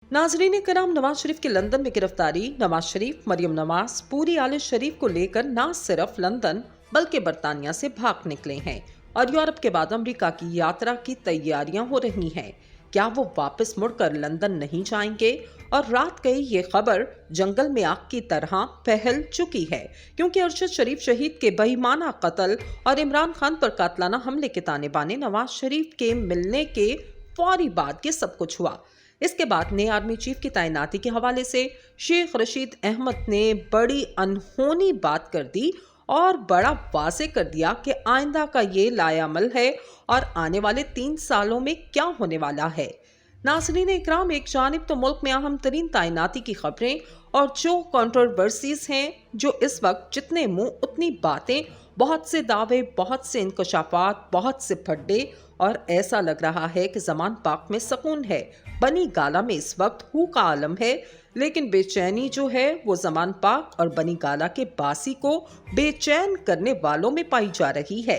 नाजरीन कराम, नवाज शरीफ की लंदन में गिरफ्तारी। नवाज शरीफ, मरियम नवाज पूरी आले शरीफ को लेकर न सिर्फ लंदन बल्कि बरतानिया से भाग निकले हैं और यूरोप के बाद अमेरिका की यात्रा की तैयारियां हो रही हैं। क्या वो वापस मुड़कर लंदन नहीं जाएंगे? और रात गई ये खबर जंगल में आग की तरह फैल चुकी है, क्योंकि अरशद शरीफ शहीद के बेईमाना कत्ल और इमरान खान पर कातलाना हमले के ताने बाने नवाज शरीफ के मिलने के फौरी बाद ये सब कुछ हुआ। इसके बाद नए आर्मी चीफ की तैनाती के हवाले से शेख रशीद अहमद ने बड़ी अनहोनी बात कर दी और बड़ा वाज़े कर दिया कि आइंदा का ये लायामल है और आने वाले 3 सालों में क्या होने वाला है। नाज़रीन इकराम, एक जानिब तो मुल्क में अहम तरीन तैनाती की खबरें और जो कंट्रोवर्सीज हैं, जो इस वक्त जितने मुंह उतनी बातें, बहुत से दावे, बहुत से इंकशाफात, बहुत से फड्डे, और ऐसा लग रहा है कि जमान पाक में सुकून है। बनी गाला में इस वक्त हू का आलम है, लेकिन बेचैनी जो है वो जमान पाक और बनी गाला के बासी को बेचैन करने वालों में पाई जा रही है।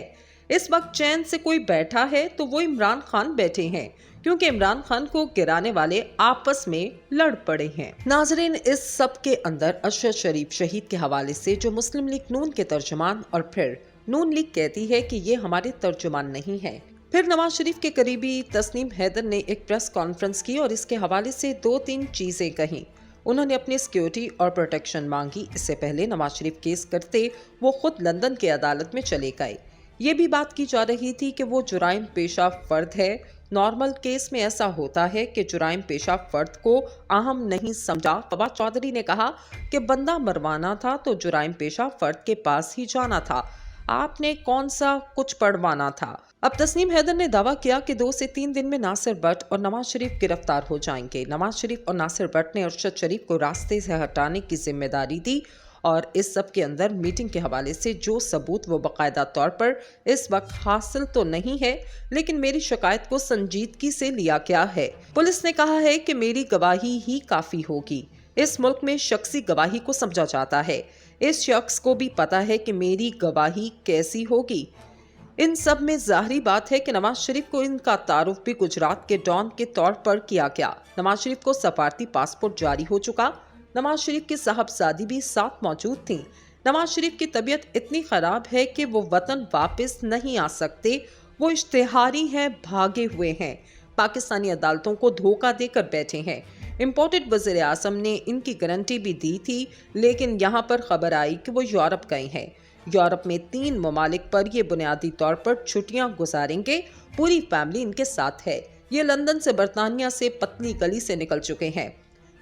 इस वक्त चैन से कोई बैठा है तो वो इमरान खान बैठे हैं, क्योंकि इमरान खान को गिराने वाले आपस में लड़ पड़े हैं। नाजरीन, इस सब के अंदर अरशद शरीफ शहीद के हवाले से जो मुस्लिम लीग नून के तर्जुमान और फिर नून लीग कहती है कि ये हमारे तर्जुमान नहीं है। फिर नवाज शरीफ के करीबी तस्नीम हैदर ने एक प्रेस कॉन्फ्रेंस की और इसके हवाले से 2-3 चीजें कहीं। उन्होंने अपनी सिक्योरिटी और प्रोटेक्शन मांगी। इससे पहले नवाज शरीफ केस करते वो खुद लंदन की अदालत में चले गए। ये भी बात की जा रही थी कि वो जुराइम पेशा फर्द है। नॉर्मल केस में ऐसा होता है कि जुराइम पेशा फर्द को अहम नहीं समझा। फवाद चौधरी ने कहा कि बंदा मरवाना था तो जुराइम पेशा फर्द के पास ही जाना था, आपने कौन सा कुछ पढ़वाना था। अब तस्नीम हैदर ने दावा किया कि 2 से 3 दिन में नासिर भट्ट और नवाज शरीफ गिरफ्तार हो जाएंगे। नवाज शरीफ और नासिर भट्ट ने अरशद शरीफ को रास्ते से हटाने की जिम्मेदारी दी और इस सब के अंदर मीटिंग के हवाले से जो सबूत वो बाकायदा तौर पर इस वक्त हासिल तो नहीं है, लेकिन मेरी शिकायत को संजीदगी से लिया गया है। पुलिस ने कहा है कि मेरी गवाही ही काफी होगी। इस मुल्क में शख्सी गवाही को समझा जाता है। इस शख्स को भी पता है कि मेरी गवाही कैसी होगी। इन सब में जाहिरी बात है कि नवाज शरीफ को इनका तारुफ भी गुजरात के डॉन के तौर पर किया गया। नवाज शरीफ को सफारती पासपोर्ट जारी हो चुका। नवाज शरीफ की साहबजादी भी साथ मौजूद थी। नवाज शरीफ की तबीयत इतनी खराब है कि वो वतन वापस नहीं आ सकते। वो इश्तिहारी हैं, भागे हुए हैं, पाकिस्तानी अदालतों को धोखा देकर बैठे हैं। इम्पोर्टेड वज़ीर आज़म ने इनकी गारंटी भी दी थी, लेकिन यहाँ पर खबर आई कि वो यूरोप गए हैं। यूरोप में 3 ममालिक पर ये बुनियादी तौर पर छुट्टियां गुजारेंगे। पूरी फैमिली इनके साथ है। ये लंदन से बरतानिया से पतली गली से निकल चुके हैं।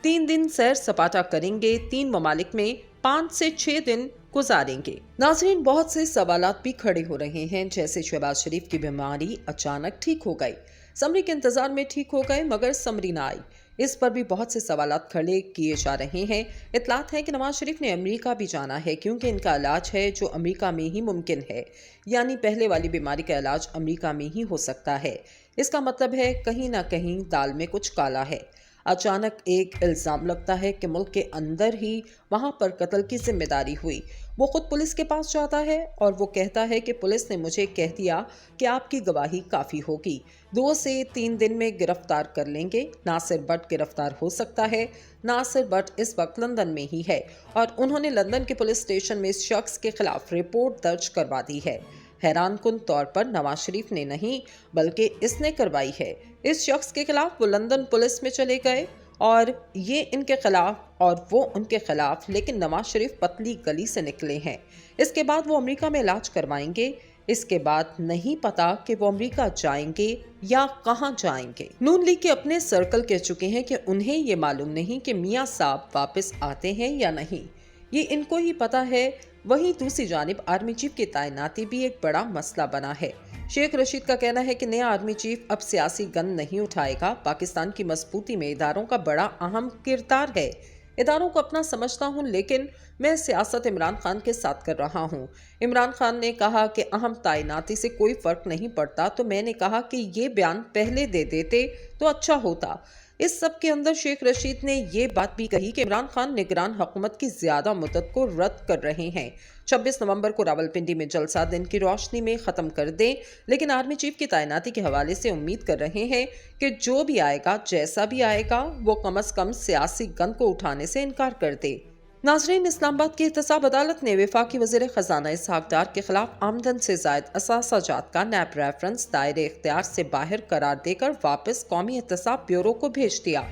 3 दिन सैर सपाटा करेंगे। 3 ममालिक में 5 से 6 दिन गुजारेंगे। नाज़रीन, बहुत से सवालात भी खड़े हो रहे हैं, जैसे शहबाज शरीफ की बीमारी अचानक ठीक हो गई, समरी के इंतजार में ठीक हो गए मगर समरी ना आई। इस पर भी बहुत से सवालात खड़े किए जा रहे हैं। इतलात है कि नवाज शरीफ ने अमेरिका भी जाना है, क्योंकि इनका इलाज है जो अमेरिका में ही मुमकिन है, यानी पहले वाली बीमारी का इलाज अमेरिका में ही हो सकता है। इसका मतलब है कहीं ना कहीं दाल में कुछ काला है। अचानक एक इल्ज़ाम लगता है कि मुल्क के अंदर ही वहाँ पर कत्ल की जिम्मेदारी हुई। वो खुद पुलिस के पास जाता है और वो कहता है कि पुलिस ने मुझे कह दिया कि आपकी गवाही काफ़ी होगी, 2 से 3 दिन में गिरफ्तार कर लेंगे। नासिर भट्ट गिरफ्तार हो सकता है। नासिर भट्ट इस वक्त लंदन में ही है और उन्होंने लंदन के पुलिस स्टेशन में इस शख्स के खिलाफ रिपोर्ट दर्ज करवा दी है। हैरानकुन तौर पर नवाज शरीफ ने नहीं बल्कि इसने करवाई है। इस शख्स के खिलाफ वो लंदन पुलिस में चले गए और ये इनके खिलाफ और वो उनके खिलाफ, लेकिन नवाज शरीफ पतली गली से निकले हैं। इसके बाद वो अमेरिका में इलाज करवाएंगे। इसके बाद नहीं पता कि वो अमेरिका जाएंगे या कहां जाएंगे। नून लीग के अपने सर्कल कह चुके हैं कि उन्हें ये मालूम नहीं कि मियां साहब वापस आते हैं या नहीं, ये इनको ही पता है। वहीं दूसरी जानिब आर्मी चीफ की तैनाती भी एक बड़ा मसला बना है। शेख रशीद का कहना है कि नया आर्मी चीफ अब सियासी गन नहीं उठाएगा। पाकिस्तान की मजबूती में इदारों का बड़ा अहम किरदार है। इदारों को अपना समझता हूँ, लेकिन मैं सियासत इमरान खान के साथ कर रहा हूँ। इमरान खान ने कहा कि अहम तैनाती से कोई फर्क नहीं पड़ता, तो मैंने कहा कि ये बयान पहले दे देते तो अच्छा होता। इस सब के अंदर शेख रशीद ने ये बात भी कही कि इमरान खान निगरान हुकूमत की ज्यादा मुद्दत को रद्द कर रहे हैं। 26 नवंबर को रावलपिंडी में जलसा दिन की रोशनी में खत्म कर दें, लेकिन आर्मी चीफ की तैनाती के हवाले से उम्मीद कर रहे हैं कि जो भी आएगा, जैसा भी आएगा, वो कम से कम सियासी गन को उठाने से इनकार कर दे। नाजरीन, इस्लामाबाद की एहतसाब अदालत ने वफाकी वज़ीर ख़जाना इसहाक डार के खिलाफ आमदन से ज़ायद असासाजात का नैब रेफरेंस दायरे इख्तियार से बाहर करार देकर वापस कौमी एहतसाब ब्यूरो को भेज दिया।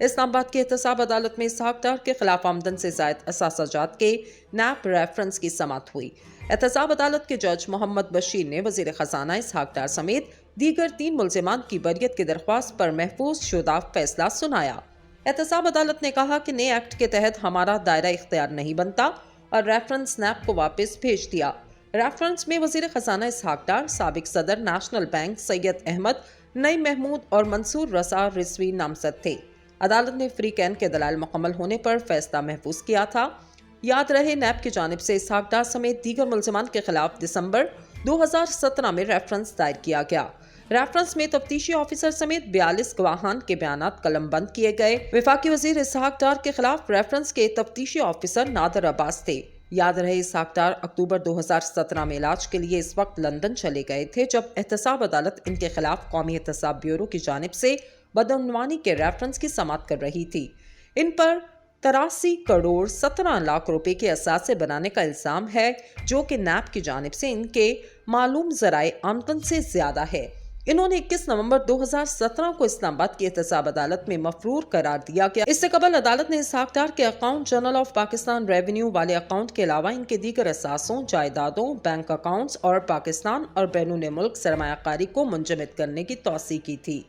इस्लामाबाद की एहतसाब अदालत में इसहाक डार के खिलाफ आमदन से ज़ायद असासाजात के नैब रेफरेंस की समाअत हुई। एहतसाब अदालत के जज मोहम्मद बशीर ने वज़ीर ख़जाना इसहाक डार समेत दीगर 3 मुल्ज़िमान की बरियत की दरख्वास्त पर महफूज शुदा फैसला सुनाया। एहतसाब अदालत ने कहा कि नए एक्ट के तहत हमारा दायरा इख्तियार नहीं बनता और रेफरेंस नैब को वापस भेज दिया। रेफरेंस में वज़ीर ख़जाना इसहाक डार, साबिक सदर नेशनल बैंक सैयद अहमद, नईम महमूद और मंसूर रसा रिजवी नामजद थे। अदालत ने फ्री कैन के दलाल मुकम्मल होने पर फैसला महफूज किया था। याद रहे, नैब की जानिब से इसहाक डार समेत दीगर मुल्ज़िमान के खिलाफ दिसंबर 2017 में रेफरेंस दायर किया गया। रेफरेंस में तफ्तीशी ऑफिसर समेत 42 गवाहान के बयानात कलम बंद किए गए। वफाकी वज़ीर इसहाक डार के खिलाफ रेफरेंस के तफ्तीशी ऑफिसर नादर अब्बास थे। याद रहे, इसहाक डार अक्टूबर 2017 में इलाज के लिए इस वक्त लंदन चले गए थे, जब एहतसाब अदालत इनके खिलाफ कौमी एहतसाब ब्यूरो की जानिब से बदअनवानी के रेफरेंस की समाअत कर रही थी। इन पर 83 करोड़ 17 लाख रुपए के असासे बनाने का इल्जाम है, जो कि नैब की जानिब से इनके मालूम ज़राए आमदन से ज्यादा है। इन्होंने 21 नवंबर 2017 को इस्लामाबाद की एहतसाब अदालत में मफरूर करार दिया गया। इससे कबल अदालत ने इसहाक डार के account general of Pakistan revenue वाले अकाउंट के अलावा इनके दीगर असासों, जायदादों, बैंक अकाउंट्स और पाकिस्तान और बैरून मुल्क सरमायाकारी को मुंजमद करने की तौसीक की थी।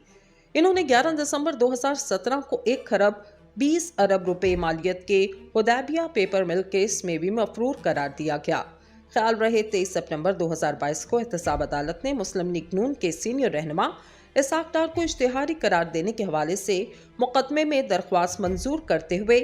इन्होंने 11 दिसंबर 2017 को 1 खरब 20 अरब रुपए मालियत के हुदैबिया पेपर मिल केस में भी मफरूर करार दिया गया। ख्याल रहे, 23 सितंबर 2022 को एहतसाब अदालत ने मुस्लिम लीग नून के सीनियर रहनुमा इसहाक डार को इश्तिहारी करार देने के हवाले से मुकदमे में दरख्वास्त मंजूर करते हुए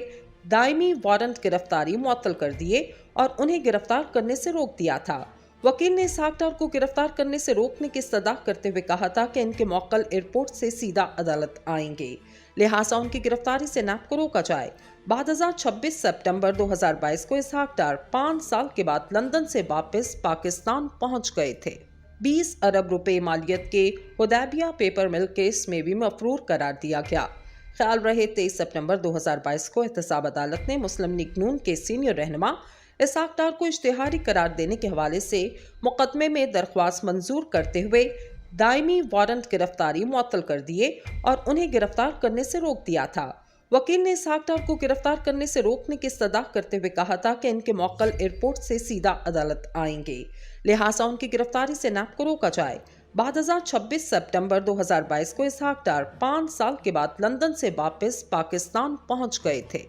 दायमी वारंट गिरफ्तारी मुअत्तल कर दिए और उन्हें गिरफ्तार करने से रोक दिया था। वकील ने इसहाक डार को गिरफ्तार करने से रोकने की इस्तदा करते हुए कहा था कि इनके मौक्कल एयरपोर्ट से सीधा अदालत आएंगे, लिहाजा उनकी गिरफ्तारी से नैब को रोका जाए। बाद 26 सितंबर 2022 को इसहाक डार 5 साल के बाद लंदन से वापस पाकिस्तान पहुंच गए थे। 20 अरब रुपए मालियत के हुदैबिया पेपर मिल केस में भी मफरूर करार दिया गया। ख्याल रहे, 23 सितंबर 2022 को एहतसाब अदालत ने मुस्लिम लीग नून के सीनियर रहनुमा इसहाक डार को इश्तिहारी करार देने के हवाले से मुकदमे में दरख्वास्त मंजूर करते हुए दायमी वारंट गिरफ्तारी मुअत्तल कर दिए और उन्हें गिरफ्तार करने से रोक दिया था। वकील ने इसहाक डार को गिरफ्तार करने से रोकने की इस्तदा करते हुए कहा था कि इनके मौक्कल एयरपोर्ट से सीधा अदालत आएंगे, लिहाजा उनकी गिरफ्तारी से नैब को रोका जाए। बाद 26 सितंबर 2022 को इसहाक डार 5 साल के बाद लंदन से वापस पाकिस्तान पहुंच गए थे।